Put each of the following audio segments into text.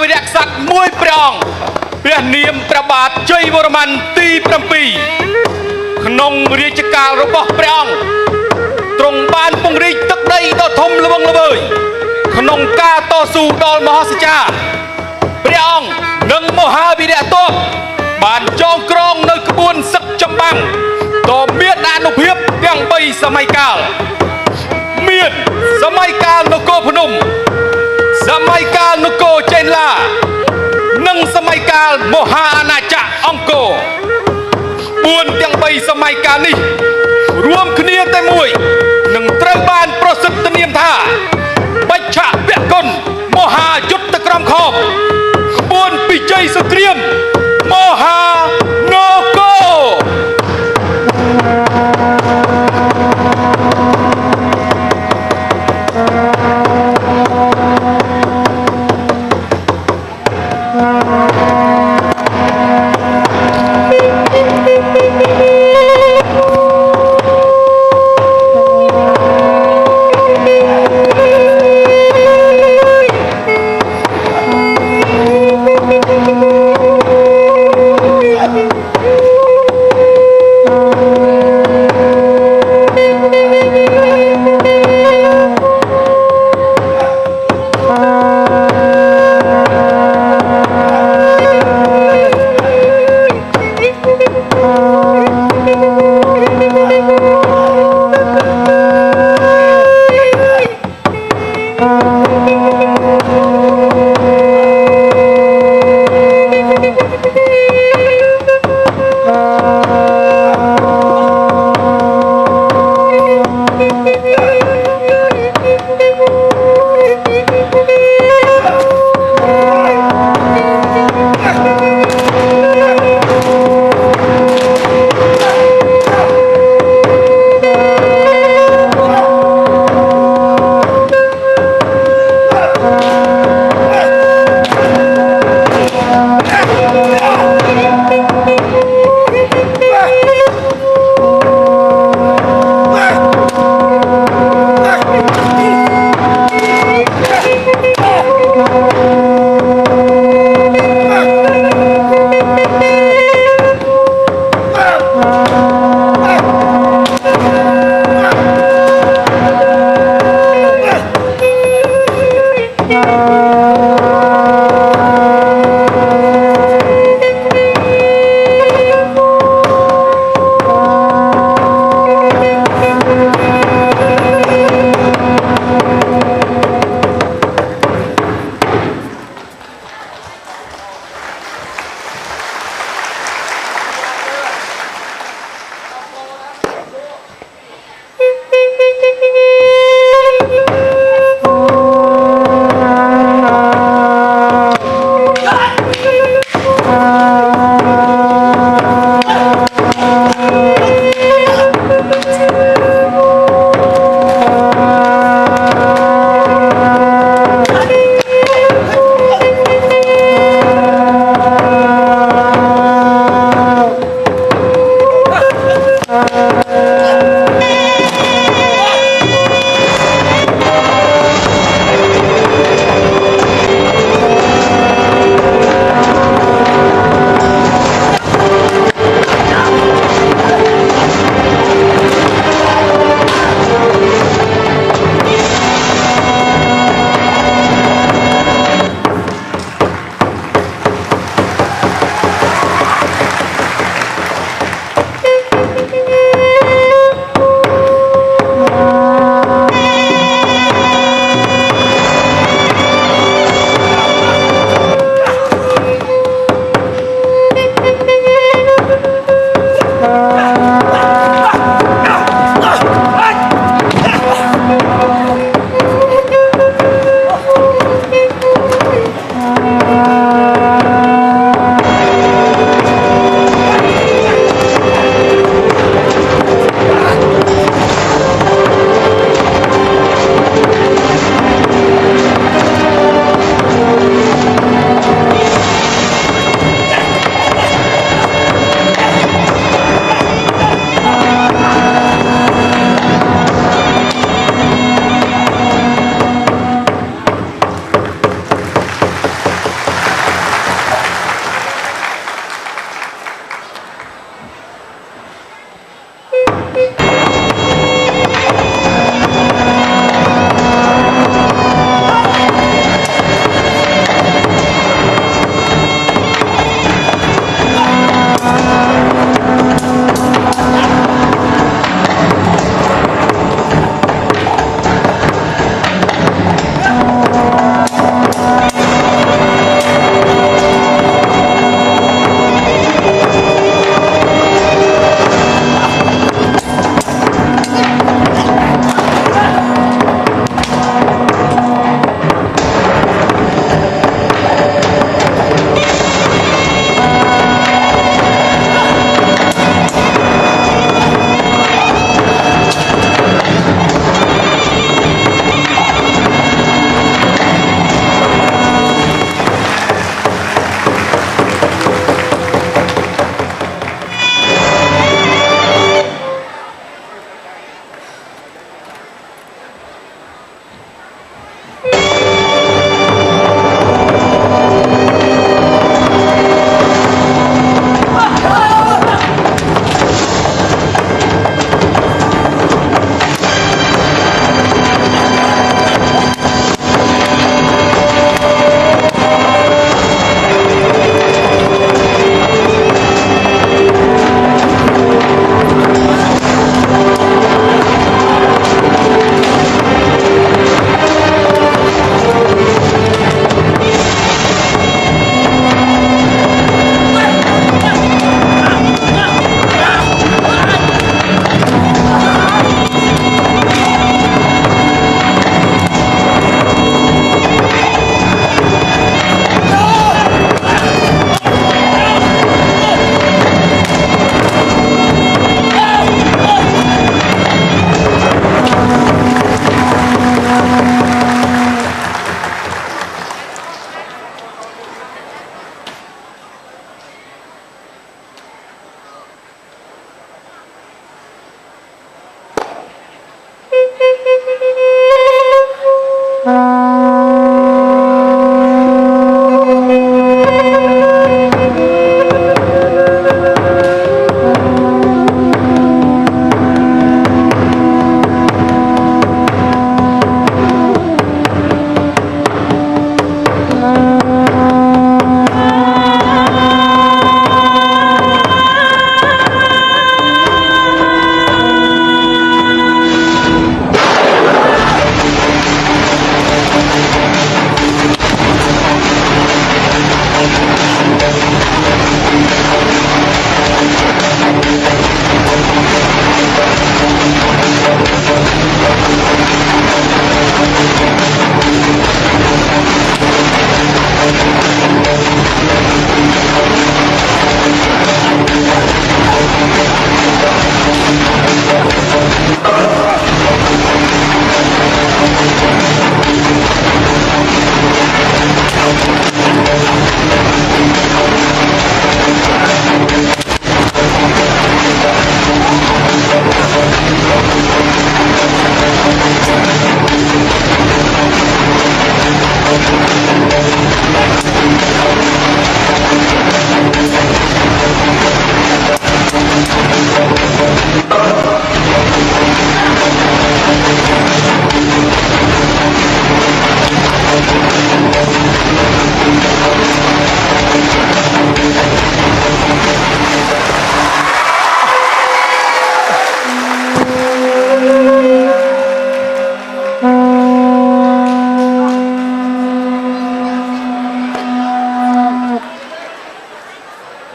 វិរៈក្សត្រមួយព្រះអង្គព្រះនាមព្រះបាទជ័យវរ្ម័នទី7ក្នុងរាជកាលរបស់ព្រះអង្គទ្រង់បានពង្រីកទឹកដីដ៏ធំល្វឹងល្វើយក្នុងការតស៊ូដល់មហោសច្ចារ្យព្រះអង្គនិងមហាវីរៈទ័ពបានចងក្រងនៅក្បួនសឹកចម្បាំងដ៏មានអានុភាពទាំង3សម័យកាលមានសម័យកាលនគរភ្នំសម័យកាលនគរចេនឡានិងសម័យកាលមហាអាណាចក្រអង្គរ4ទាំង3សម័យកាលនេះរួមគ្នាតែមួយនឹងត្រូវបានប្រសិទ្ធនាមថាបច្ចៈវគុណមហាយុទ្ធក្រមខមក្បួនពិជ័យសង្គ្រាមមហានគរ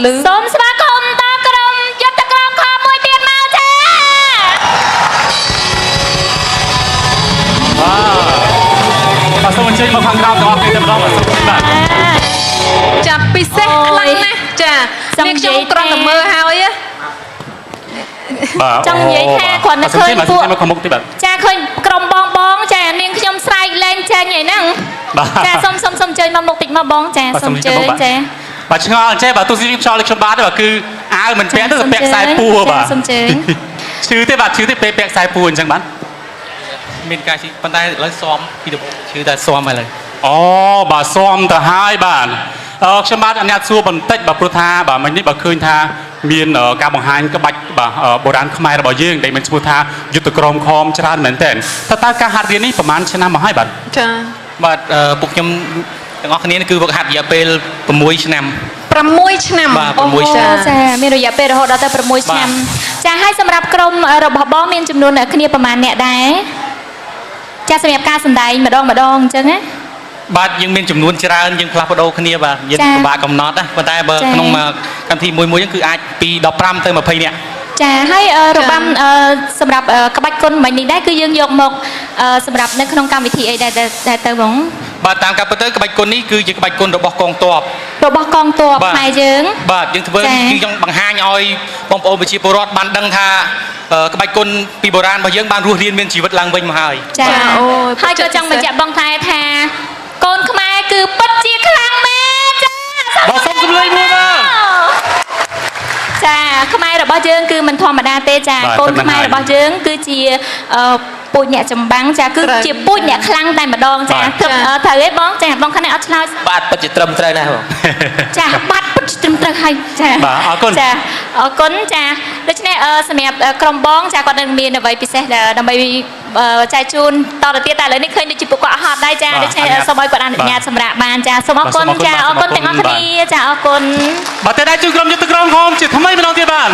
លឺ សូមស្វាគមន៍ដល់ក្រុមយុទ្ធក្រុមខមមួយទៀតមកចា បាទសូមអញ្ជើញមកខាងក្រៅទាំងអស់គ្នាតែម្ដងបាទចាពិសេសខ្លាំងណាស់ចានេះខ្ញុំគ្រាន់តែមើលហើយចង់និយាយថាគ្រាន់តែឃើញពួកចាឃើញក្រុមបងចានាងខ្ញុំស្រែកលេងចេញអីហ្នឹងចាសុំអញ្ជើញមកមុខតិចមកបងចាសុំអញ្ជើញចាបាទឆ្ងល់អញ្ចឹងបាទទោះជាខ្ញុំខ្ញុំបានទេបាទគឺអាវមិនពាក់ទេតែពាក់ខ្សែពួរបាទសុំអញ្ជើញឈឺទេបាទឈឺទេពេលពាក់ខ្សែពួរអញ្ចឹងបាទមានការឈឺប៉ុន្តែឥឡូវស៊ាំពីដំបូងឈឺតែស៊ាំហើយអូបាទស៊ាំទៅហើយបាទខ្ញុំបាទអនុញ្ញាតសួរបន្តិចបាទព្រោះថាបាទមិញនេះបើឃើញថាមានការបង្ហាញក្បាច់បាទបុរាណខ្មែររបស់យើងដែលមានឈ្មោះថាយុទ្ធក្រមខមច្រើនមែនទែនតើការហាត់រៀននេះប្រហែលឆ្នាំមកហើយបាទចាបាទពួកខ្ញុំទាំងអស់គ្នាគឺវឹកហាត់រយៈពេល6ឆ្នាំ6ឆ្នាំបាទ6ឆ្នាំចាមានរយៈពេលរហូតដល់ទៅ6ឆ្នាំចាហើយសម្រាប់ក្រុមរបស់បងមានចំនួនគ្នាប្រហែលអ្នកដែរចាសម្រាប់ការសម្ដែងម្ដងអញ្ចឹងណាបាទយើងមានចំនួនច្រើនយើងផ្លាស់ប្ដូរគ្នាបាទយើងពិបាកកំណត់ណាប៉ុន្តែបើក្នុងកម្មវិធីមួយហ្នឹងគឺអាចពី15ទៅ20នាក់ចាហើយរបាំសម្រាប់ក្បាច់គុណមិញនេះដែរគឺយើងយកមកសម្រាប់នៅក្នុងកម្មវិធីអីដែរទៅបងបាទតាមការពិតទៅក្បាច់គុណនេះគឺជាក្បាច់គុណរបស់កងទ័ពខ្មែរយើងបាទយើងធ្វើយើងចង់បង្ហាញឲ្យបងប្អូនប្រជាពលរដ្ឋបានដឹងថាក្បាច់គុណពីបុរាណរបស់យើងបានរស់រានមានជីវិតឡើងវិញមកហើយចាអូហើយក៏ចង់បញ្ជាក់បងថាកូនខ្មែរគឺពិតជាខ្លាំងមែនចាបាទសូមជំរាបមួយបាទចាខ្មែររបស់យើងគឺមិនធម្មតាទេចាកូនខ្មែររបស់យើងគឺជាពូជអ្នកចម្បាំងចាគឺជាពូជអ្នកខ្លាំងតែម្ដងចាត្រូវទេបងចាបងខាងនេះអត់ឆ្លើយបាទពិតជាត្រឹមត្រូវណាស់បងចាបាទពិតជាត្រឹមត្រូវហើយចាបាទអរគុណចាអរគុណចាដូច្នេះសម្រាប់ក្រុមបងចាគាត់នឹងមានអ្វីពិសេសដើម្បីចែកជូនតទៅទៀតតែឥឡូវនេះឃើញដូចជាពួកគាត់អត់ហត់ដែរចាដូច្នេះសូមឲ្យគាត់អនុញ្ញាតសម្រាប់បានចាសូមអរគុណចាអរគុណទាំងអស់គ្នាចាអរគុណបាទតែដែរជួបក្រុមយុទ្ធក្រុមខមជាថ្មីម្ដងទៀតបាទ